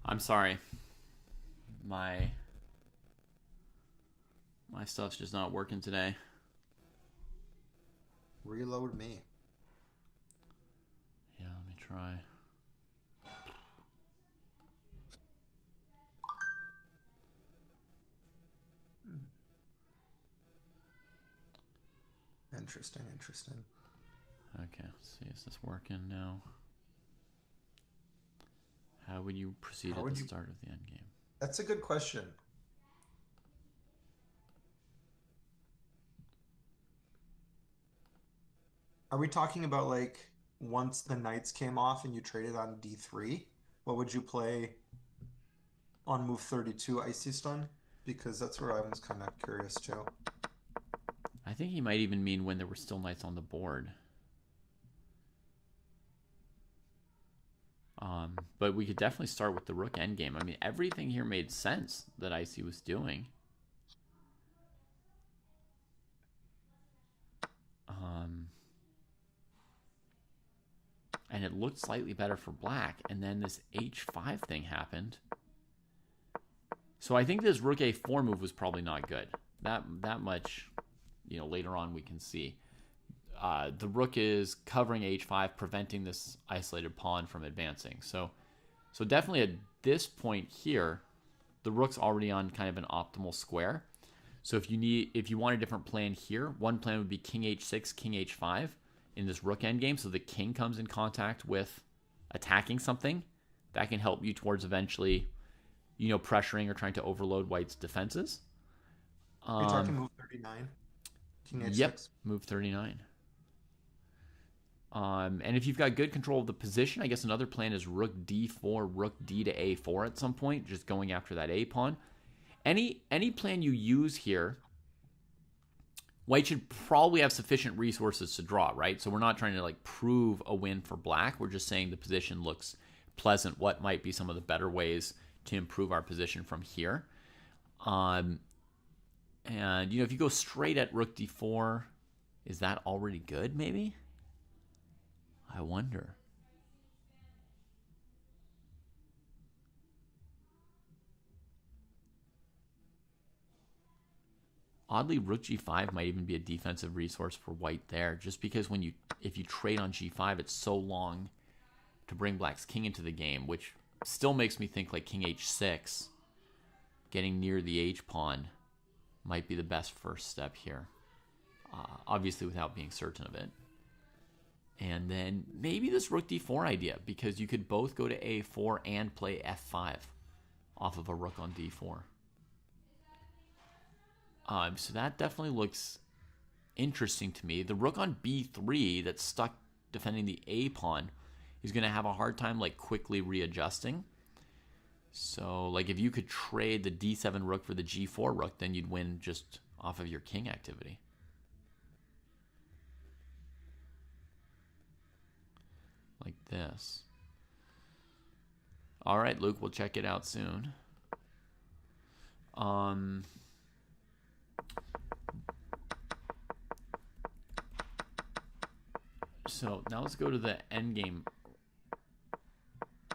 I'm sorry. My my stuff's just not working today. Reload me. Yeah, let me try. Interesting, interesting. Okay, let's see. Is this working now? How would you proceed How at the would you? start of the end game? That's a good question. Are we talking about like once the knights came off and you traded on D3? What would you play on move 32 Icy Stun? Because that's where I was kind of curious too. I think he might even mean when there were still knights on the board. But we could definitely start with the rook endgame. I mean, everything here made sense that Icy was doing. And it looked slightly better for black. And then this h5 thing happened. So I think this rook a4 move was probably not good. That much, later on we can see. The rook is covering h5, preventing this isolated pawn from advancing. So definitely at this point here, the rook's already on kind of an optimal square. So if you want a different plan here, one plan would be king h6, king h5 in this rook endgame. So the king comes in contact with attacking something that can help you towards eventually, pressuring or trying to overload white's defenses. Are you talking move 39? King Yep, H6? move 39. And if you've got good control of the position, I guess another plan is rook d4, rook d to a4 at some point, just going after that a pawn. Any plan you use here, white should probably have sufficient resources to draw, right? So we're not trying to prove a win for black. We're just saying the position looks pleasant. What might be some of the better ways to improve our position from here? And if you go straight at rook d4, is that already good? Maybe. I wonder. Oddly, rook g5 might even be a defensive resource for white there, just because if you trade on g5, it's so long to bring black's king into the game, which still makes me think like king h6, getting near the h pawn, might be the best first step here. Obviously, without being certain of it. And then maybe this rook d4 idea, because you could both go to a4 and play f5 off of a rook on d4. So that definitely looks interesting to me. The rook on b3 that's stuck defending the a pawn is going to have a hard time quickly readjusting. So if you could trade the d7 rook for the g4 rook, then you'd win just off of your king activity. Like this. All right, Luke, we'll check it out soon. So now let's go to the endgame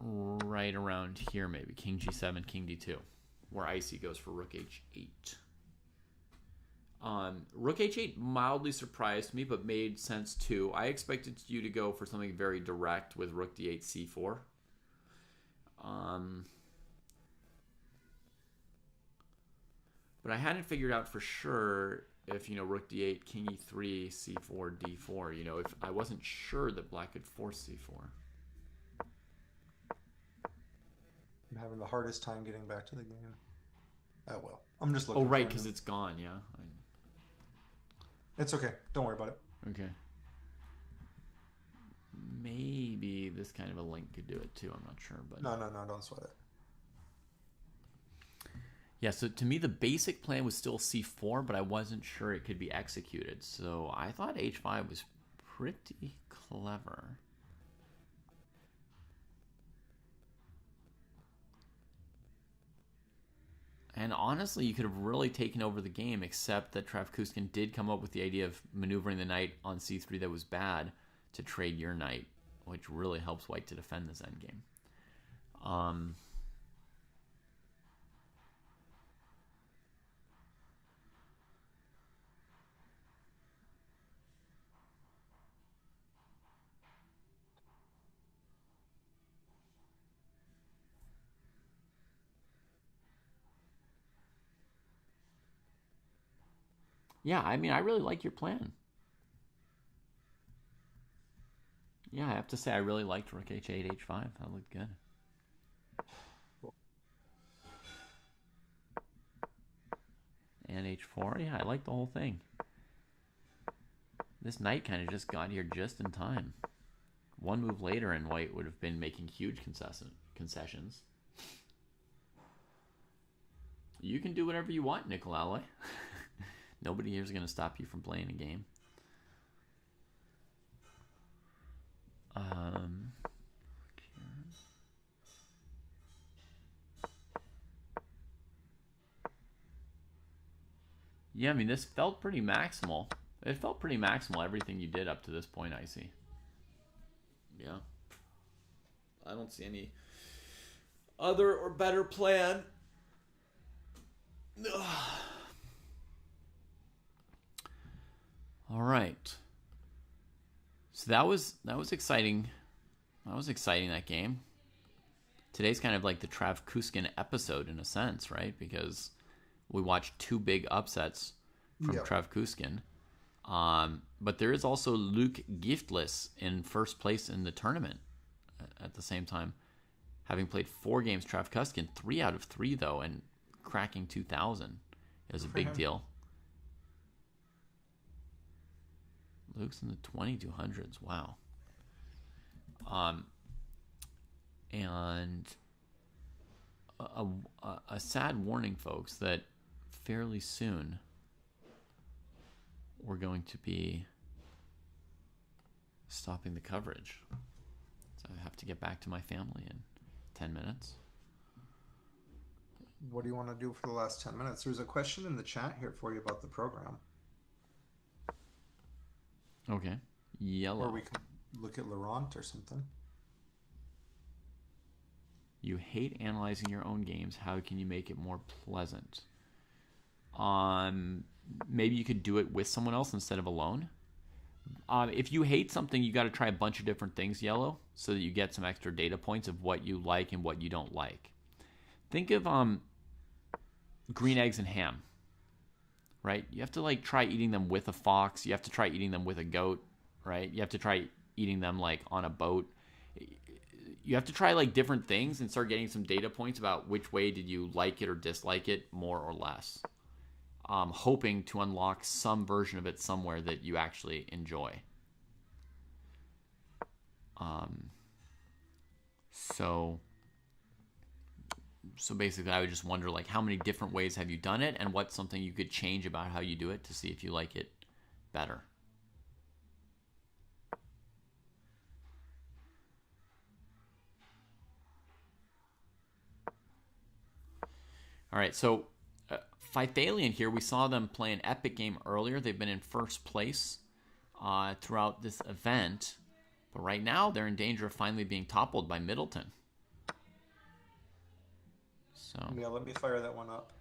right around here, maybe. King g7, king d2, where Icy goes for rook h8. Rook h8 mildly surprised me, but made sense too. I expected you to go for something very direct with rook d8, c4. But I hadn't figured out for sure if, rook d8, king e3, c4, d4. If I wasn't sure that black could force c4. I'm having the hardest time getting back to the game. Oh, well. I'm just Oh, looking right, for because him. it's gone, yeah. It's okay. Don't worry about it. Okay. Maybe this kind of a link could do it too. I'm not sure, but No, don't sweat it. yeah. So to me, the basic plan was still c4, but I wasn't sure it could be executed. So I thought h5 was pretty clever. And honestly, you could have really taken over the game, except that Trafkuskin did come up with the idea of maneuvering the knight on c3 that was bad to trade your knight, which really helps white to defend this endgame. Yeah, I mean, I really like your plan. Yeah, I have to say, I really liked Rook H8, H5. That looked good. And H4, yeah, I like the whole thing. This knight kind of just got here just in time. One move later, and white would have been making huge concessions. You can do whatever you want, Nicolale. Nobody here is going to stop you from playing a game. Yeah, I mean, this felt pretty maximal. It felt pretty maximal, everything you did up to this point, Icy. Yeah. I don't see any other or better plan. All right. So that was exciting. That was exciting, that game. Today's kind of like the Trav Kuskin episode in a sense, right? Because we watched two big upsets from Trav Kuskin. But there is also Luke Giftless in first place in the tournament at the same time. Having played 4 games, Trav Kuskin, 3 out of 3 though, and cracking 2,000 is a big deal. Luke's in the 2200s. Wow. And a sad warning, folks, that fairly soon we're going to be stopping the coverage. So I have to get back to my family in 10 minutes. What do you want to do for the last 10 minutes? There's a question in the chat here for you about the program. Okay. Yellow. Or we can look at Laurent or something. You hate analyzing your own games. How can you make it more pleasant? Maybe you could do it with someone else instead of alone. If you hate something, you got to try a bunch of different things, Yellow, so that you get some extra data points of what you like and what you don't like. Think of green eggs and ham, right? You have to like try eating them with a fox. You have to try eating them with a goat, right? You have to try eating them like on a boat. You have to try like different things and start getting some data points about which way did you like it or dislike it more or less. Hoping to unlock some version of it somewhere that you actually enjoy. So basically I would just wonder like how many different ways have you done it and what's something you could change about how you do it to see if you like it better. All right, so Phythalian here, we saw them play an epic game earlier. They've been in first place throughout this event. But right now, they're in danger of finally being toppled by Middleton. So yeah, let me fire that one up.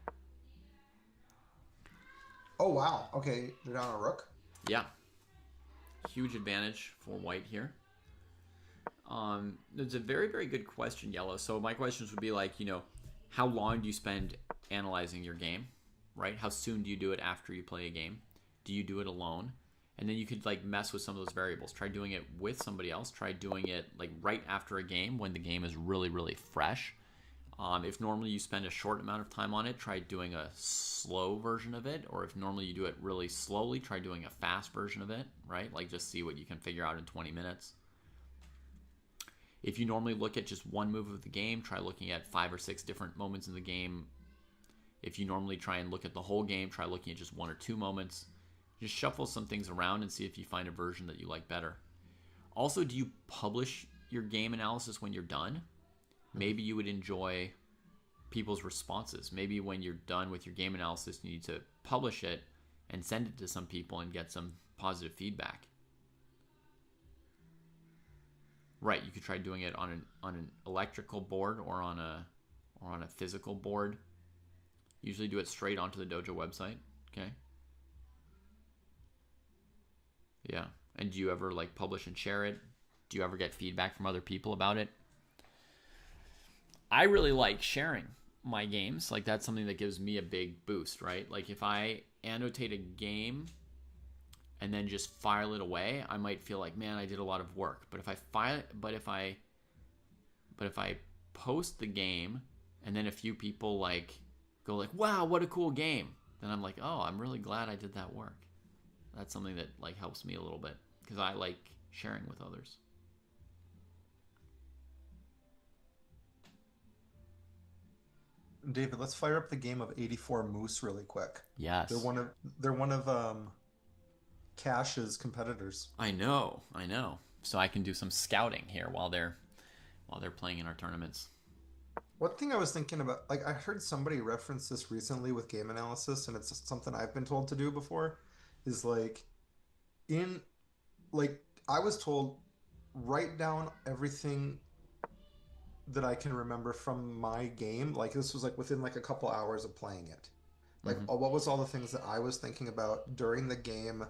Oh, wow. Okay, they're down a rook. Yeah. Huge advantage for white here. It's a very, very good question, Yellow. So my questions would be like, you know, how long do you spend analyzing your game, right? How soon do you do it after you play a game? Do you do it alone? And then you could like mess with some of those variables. Try doing it with somebody else. Try doing it like right after a game when the game is really, really fresh. If normally you spend a short amount of time on it, try doing a slow version of it. Or if normally you do it really slowly, try doing a fast version of it, right? Like just see what you can figure out in 20 minutes. If you normally look at just one move of the game, try looking at 5 or 6 different moments in the game. If you normally try and look at the whole game, try looking at just 1 or 2 moments. Just shuffle some things around and see if you find a version that you like better. Also, do you publish your game analysis when you're done? Maybe you would enjoy people's responses. Maybe when you're done with your game analysis, you need to publish it and send it to some people and get some positive feedback. Right, you could try doing it on an electrical board or on a physical board. Usually do it straight onto the Dojo website. Okay. Yeah. And do you ever like publish and share it? Do you ever get feedback from other people about it? I really like sharing my games. Like that's something that gives me a big boost, right? Like if I annotate a game and then just file it away, I might feel like, man, I did a lot of work. But if I post the game and then a few people like go like, wow, what a cool game, then I'm like, oh, I'm really glad I did that work. That's something that like helps me a little bit because I like sharing with others. David, let's fire up the game of 84 Moose really quick. Yes. They're one of Cash's competitors. I know. So I can do some scouting here while they're playing in our tournaments. One thing I was thinking about, like I heard somebody reference this recently with game analysis, and it's something I've been told to do before, is in like I was told write down everything that I can remember from my game. Like this was like within like a couple hours of playing it. Like what was all the things that I was thinking about during the game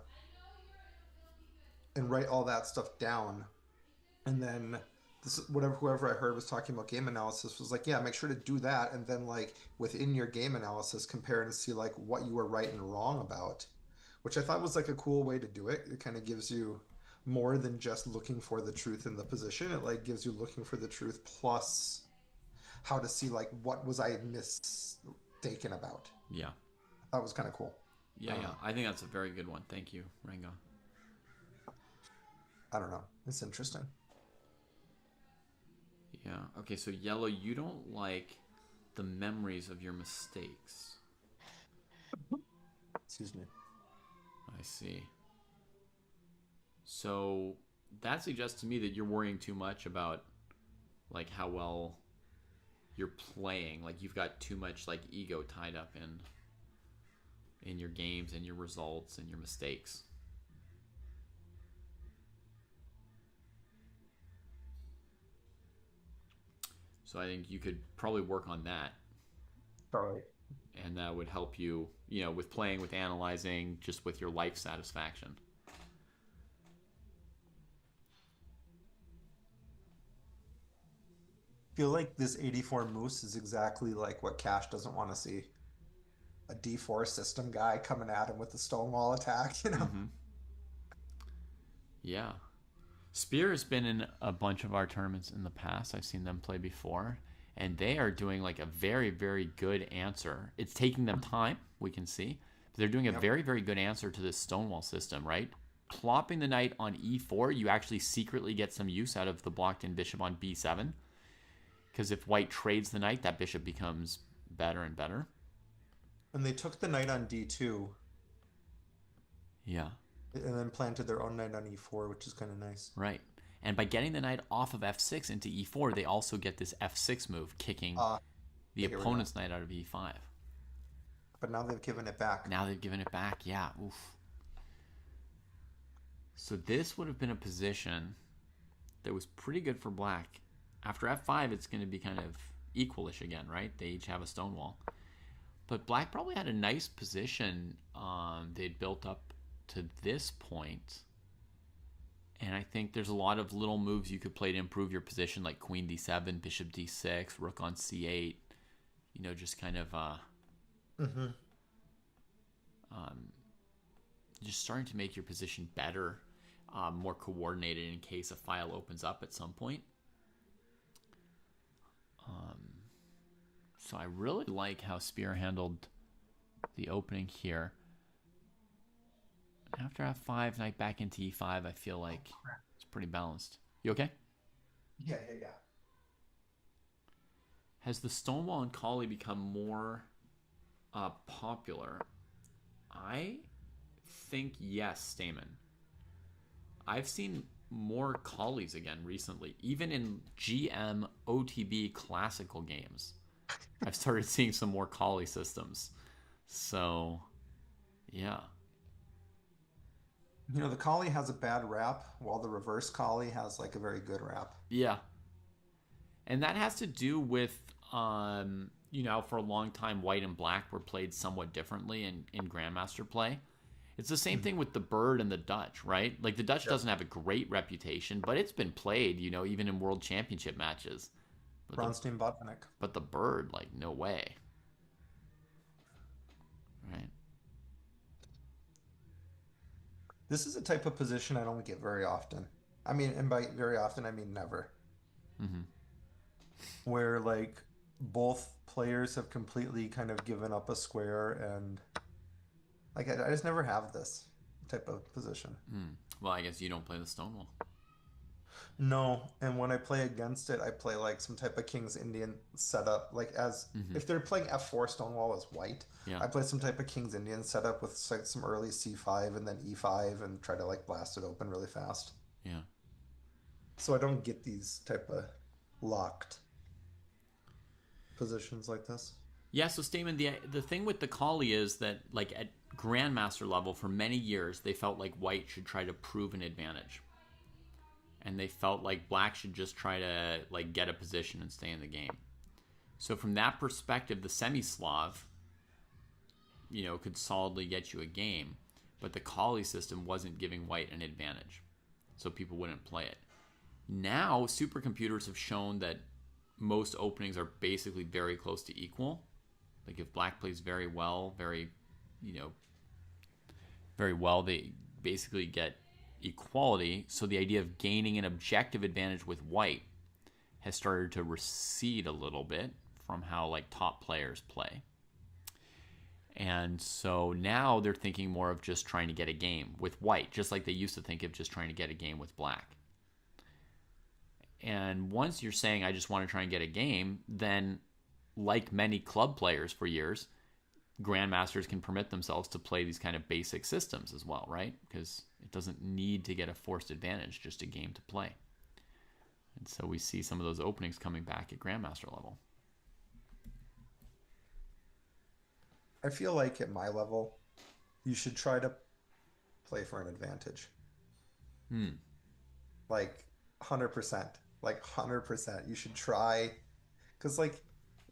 and write all that stuff down. And then whoever I heard was talking about game analysis was like, yeah, make sure to do that. And then like within your game analysis, compare and see like what you were right and wrong about, which I thought was like a cool way to do it. It kind of gives you more than just looking for the truth in the position. It like gives you looking for the truth plus how to see like what was I mistaken about. Yeah. That was kind of cool. Yeah. I think that's a very good one. Thank you, Rango. I don't know. It's interesting. Yeah. Okay, so Yellow, you don't like the memories of your mistakes. Excuse me. I see. So that suggests to me that you're worrying too much about like how well you're playing. Like you've got too much like ego tied up in your games and your results and your mistakes. So I think you could probably work on that. All right. And that would help you, with playing, with analyzing, just with your life satisfaction. I feel like this 84 Moose is exactly like what Cash doesn't want to see. A D4 system guy coming at him with the Stonewall attack, Mm-hmm. Yeah. Spear has been in a bunch of our tournaments in the past. I've seen them play before, and they are doing like a very, very good answer. It's taking them time, we can see, but they're doing a very, very good answer to this Stonewall system, right? Plopping the knight on e4, you actually secretly get some use out of the blocked-in bishop on b7, because if white trades the knight, that bishop becomes better and better. And they took the knight on d2. Yeah. And then planted their own knight on e4, which is kind of nice. Right. And by getting the knight off of f6 into e4, they also get this f6 move, kicking the opponent's knight out of e5. But now they've given it back. Yeah. Oof. So this would have been a position that was pretty good for black. After f5, it's going to be kind of equalish again, right? They each have a Stonewall. But black probably had a nice position they'd built up to this point. And I think there's a lot of little moves you could play to improve your position, like queen d7, bishop d6, rook on c8. Just kind of just starting to make your position better, more coordinated in case a file opens up at some point. So I really like how Spear handled the opening here. After f5, knight back into e5, I feel like it's pretty balanced. You okay? Yeah. Has the Stonewall and Collie become more popular? I think yes, Stamen. I've seen more Collies again recently. Even in GM OTB classical games, I've started seeing some more Collie systems. So, yeah. The Collie has a bad rap, while the reverse Collie has like a very good rap. Yeah. And that has to do with, for a long time, white and black were played somewhat differently in Grandmaster play. It's the same thing with the Bird and the Dutch, right? Like the Dutch doesn't have a great reputation, but it's been played, even in World Championship matches. Bronstein Botvinnik. But the Bird, like, no way. Right? This is a type of position I don't get very often. I mean, and by very often I mean never. Mm-hmm. Where like both players have completely kind of given up a square and like I just never have this type of position. Mm. Well, I guess you don't play the Stonewall. No, and when I play against it, I play like some type of King's Indian setup. Like as Mm-hmm. if they're playing F4 Stonewall as white, Yeah. I play some type of King's Indian setup with like some early C5 and then E5 and try to like blast it open really fast. Yeah. So I don't get these type of locked positions like this. Yeah, so Stamen, the thing with the Collie is that, like, at Grandmaster level, for many years, they felt like White should try to prove an advantage. And they felt like Black should just try to, like, get a position and stay in the game. So from that perspective, the Semi-Slav, could solidly get you a game. But the Collie system wasn't giving White an advantage. So people wouldn't play it. Now, supercomputers have shown that most openings are basically very close to equal. Like if Black plays very well, very well, they basically get equality. So the idea of gaining an objective advantage with White has started to recede a little bit from how like top players play. And so now they're thinking more of just trying to get a game with White, just like they used to think of just trying to get a game with Black. And once you're saying, I just want to try and get a game, then like many club players for years, grandmasters can permit themselves to play these kind of basic systems as well, right? Because it doesn't need to get a forced advantage, just a game to play. And so we see some of those openings coming back at grandmaster level. I feel like at my level, you should try to play for an advantage. Hmm. Like 100%. Like 100%. You should try because like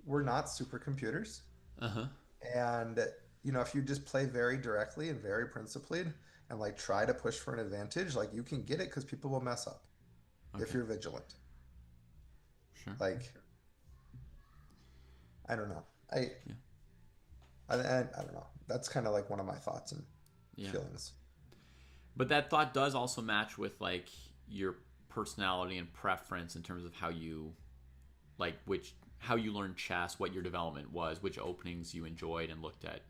we're not supercomputers. Uh-huh. And if you just play very directly and very principled and like try to push for an advantage, like you can get it because people will mess up if Okay. you're vigilant. Sure. Like I don't know. Yeah. I don't know. That's kind of like one of my thoughts and Yeah. feelings. But that thought does also match with like your personality and preference in terms of how you how you learned chess, what your development was, which openings you enjoyed and looked at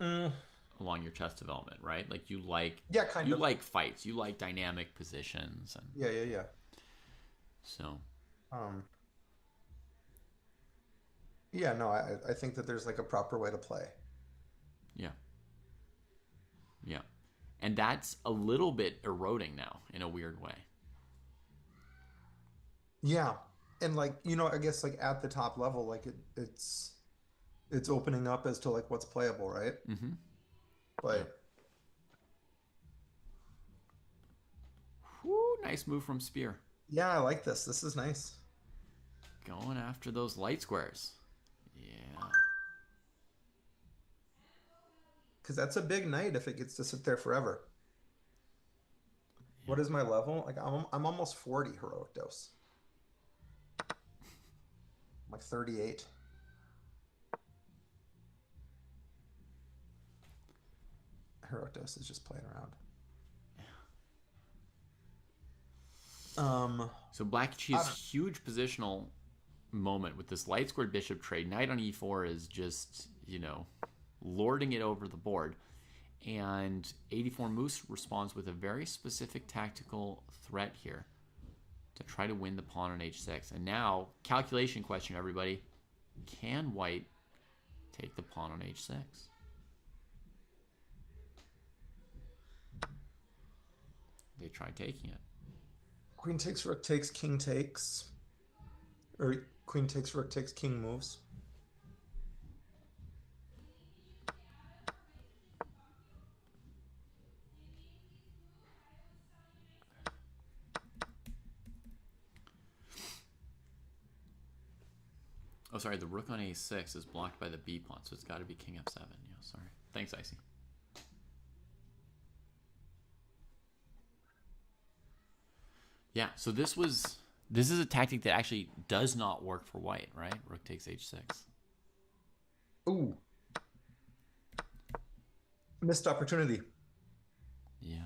Mm, along your chess development, right? Like yeah, kind you of. like fights, you like dynamic positions, and Yeah, yeah, yeah. so Um, yeah, no, I think that there's like a proper way to play. yeah, yeah, and that's a little bit eroding now in a weird way. Yeah. And like, I guess like at the top level, like it's opening up as to like what's playable, right? Mm-hmm. Yeah. But Whoo, nice move from Spear, yeah, I like this. This is nice. going after those light squares. Yeah. Because that's a big night if it gets to sit there forever. Yeah. What is my level? Like I'm almost 40 heroic dose. I'm like 38. Heroic dose is just playing around. So Black I achieves don't, huge positional moment with this light squared bishop trade. Knight on e4 is just, lording it over the board. And 84 Moose responds with a very specific tactical threat here to try to win the pawn on h6. And now, calculation question, everybody. Can White take the pawn on h6? They try taking it. queen takes, rook takes, king takes, or queen takes, rook takes, king moves. Oh, sorry, the rook on a6 is blocked by the b pawn, so it's got to be king f7. Yeah, sorry. Thanks, Icy. Yeah, so this is a tactic that actually does not work for White, right? Rook takes h6. Ooh, missed opportunity. Yeah.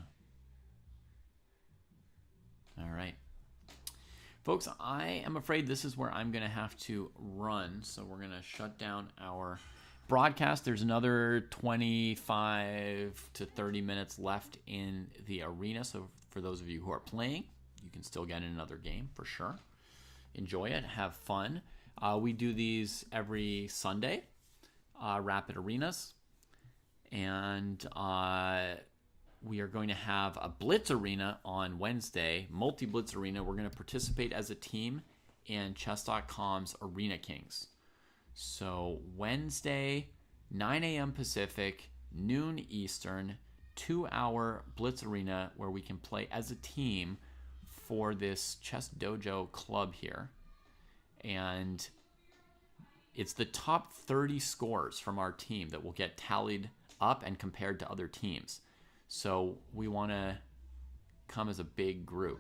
All right. Folks, I am afraid this is where I'm going to have to run. So we're going to shut down our broadcast. There's another 25 to 30 minutes left in the arena. So for those of you who are playing, you can still get in another game for sure. Enjoy it. Have fun. We do these every Sunday, Rapid Arenas. And we are going to have a Blitz Arena on Wednesday, multi-Blitz Arena. We're going to participate as a team in Chess.com's Arena Kings. So Wednesday, 9 a.m. Pacific, noon Eastern, 2-hour Blitz Arena where we can play as a team for this Chess Dojo club here. And it's the top 30 scores from our team that will get tallied up and compared to other teams. So we want to come as a big group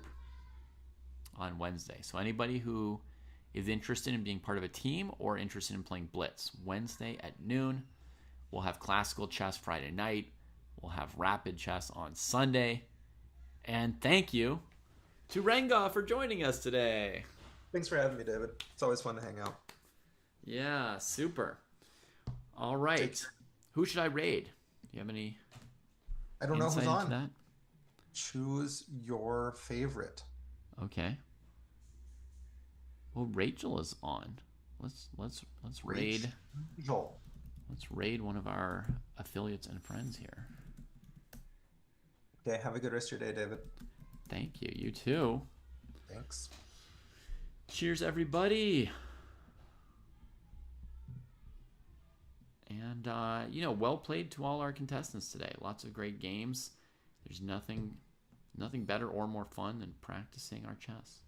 on Wednesday. So anybody who is interested in being part of a team or interested in playing Blitz, Wednesday at noon. We'll have classical chess Friday night. We'll have rapid chess on Sunday. And thank you to Renga for joining us today. Thanks for having me, David. It's always fun to hang out. Yeah, super. All right. Who should I raid? Do you have any I don't know insight who's into on. that? Choose your favorite. Okay. Well, Rachel is on. Let's raid. Rachel. Let's raid one of our affiliates and friends here. Okay, have a good rest of your day, David. Thank you. You too. Thanks. Cheers, everybody. And, well played to all our contestants today. Lots of great games. There's nothing better or more fun than practicing our chess.